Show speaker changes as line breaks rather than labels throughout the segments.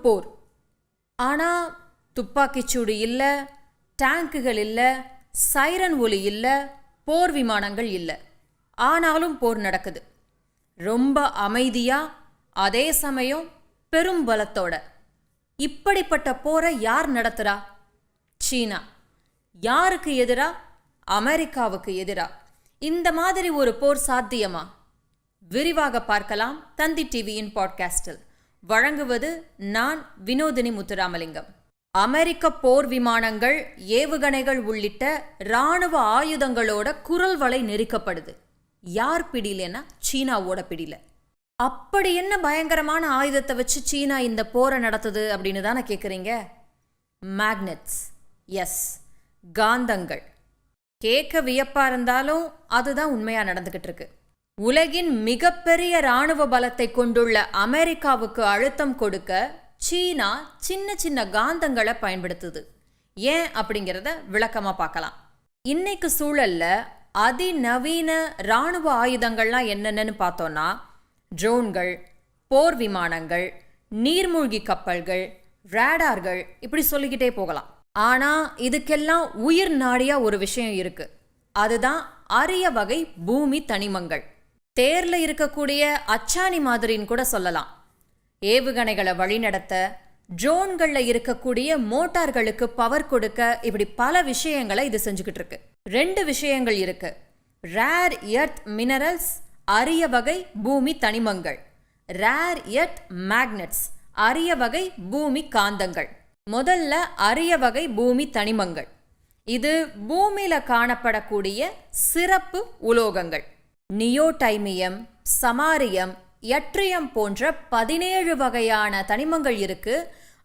போர். ஆனால் துப்பாக்கிச்சூடு இல்லை, டேங்குகள் இல்லை, சைரன் ஒலி இல்லை, போர் விமானங்கள் இல்லை. ஆனாலும் போர் நடக்குது. ரொம்ப அமைதியா, அதே சமயம் பெரும் பலத்தோட. இப்படிப்பட்ட போரை யார் நடத்துறா? சீனா. யாருக்கு எதிரா? அமெரிக்காவுக்கு எதிரா. இந்த மாதிரி ஒரு போர் சாத்தியமா? விரிவாக பார்க்கலாம் தந்தி டிவியின் பாட்காஸ்டில். வழங்குவது நான் வினோதினி முத்துராமலிங்கம். அமெரிக்க போர் விமானங்கள், ஏவுகணைகள் உள்ளிட்ட இராணுவ ஆயுதங்களோட குரல் வலை நெரிக்கப்படுது. யார் பிடியிலன்னா சீனாவோட பிடியில. அப்படி என்ன பயங்கரமான ஆயுதத்தை வச்சு சீனா இந்த போரை நடத்துது அப்படின்னு தானே கேட்குறீங்க? மேக்னெட்ஸ். எஸ், காந்தங்கள். கேட்க வியப்பா இருந்தாலும் அதுதான் உண்மையா நடந்துகிட்டு இருக்கு. உலகின் மிகப்பெரிய இராணுவ பலத்தை கொண்டுள்ள அமெரிக்காவுக்கு அழுத்தம் கொடுக்க சீனா சின்ன சின்ன காந்தங்களை பயன்படுத்துது. ஏன் அப்படிங்கிறத விளக்கமா பார்க்கலாம். இன்னைக்கு சூழல்ல அதிநவீன இராணுவ ஆயுதங்கள்லாம் என்னென்னு பார்த்தோன்னா, ட்ரோன்கள், போர் விமானங்கள், நீர்மூழ்கி கப்பல்கள், ரேடார்கள், இப்படி சொல்லிக்கிட்டே போகலாம். ஆனால் இதுக்கெல்லாம் உயிர் நாடியா ஒரு விஷயம் இருக்கு. அதுதான் அரிய வகை பூமி தனிமங்கள். தேர்ல இருக்கக்கூடிய அச்சாணி மாதிரின்னு கூட சொல்லலாம். ஏவுகணைகளை வழிநடத்த, ட்ரோன்களில் இருக்கக்கூடிய மோட்டார்களுக்கு பவர் கொடுக்க, இப்படி பல விஷயங்களை இது செஞ்சுக்கிட்டு இருக்கு. 2 விஷயங்கள் இருக்கு. ரேர் எர்த் மினரல்ஸ், அரிய வகை பூமி தனிமங்கள். ரேர் எர்த் மேக்னெட்ஸ், அரிய வகை பூமி காந்தங்கள். முதல்ல அரிய வகை பூமி தனிமங்கள். இது பூமியில காணப்படக்கூடிய சிறப்பு உலோகங்கள். நியோடைமியம், சமாரியம், எட்ரியம் போன்ற 17 வகையான தனிமங்கள் இருக்கு.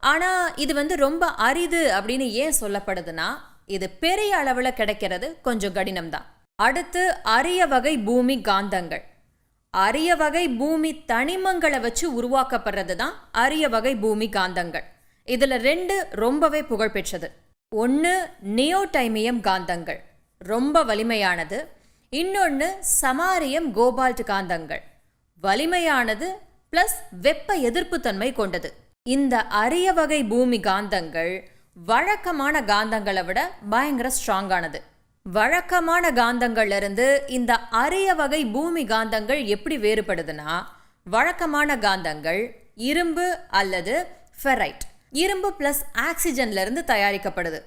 ஆனா இது ரொம்ப அரிது அப்படின்னு ஏன் சொல்லப்படுதுன்னா, இது பெரிய அளவில் கிடைக்கிறது கொஞ்சம் கடினம்தான். அடுத்து அரிய வகை பூமி காந்தங்கள். அரிய வகை பூமி தனிமங்களை வச்சு உருவாக்கப்படுறது தான் அரிய வகை பூமி காந்தங்கள். இதுல 2 ரொம்பவே புகழ்பெற்றது. ஒன்று நியோடைமியம் காந்தங்கள், ரொம்ப வலிமையானது. இன்னொன்று சமாரியம் கோபால்ட் காந்தங்கள், வலிமையானது பிளஸ் வெப்ப எதிர்ப்பு தன்மை கொண்டது. இந்த அரிய வகை பூமி காந்தங்கள் வழக்கமான காந்தங்களை விட பயங்கர ஸ்ட்ராங்கானது. வழக்கமான காந்தங்கள்ல இருந்து இந்த அரிய வகை பூமி காந்தங்கள் எப்படி வேறுபடுதுன்னா, வழக்கமான காந்தங்கள் இரும்பு அல்லது ஃபெரைட், இரும்பு பிளஸ் ஆக்சிஜன்ல இருந்து தயாரிக்கப்படுது.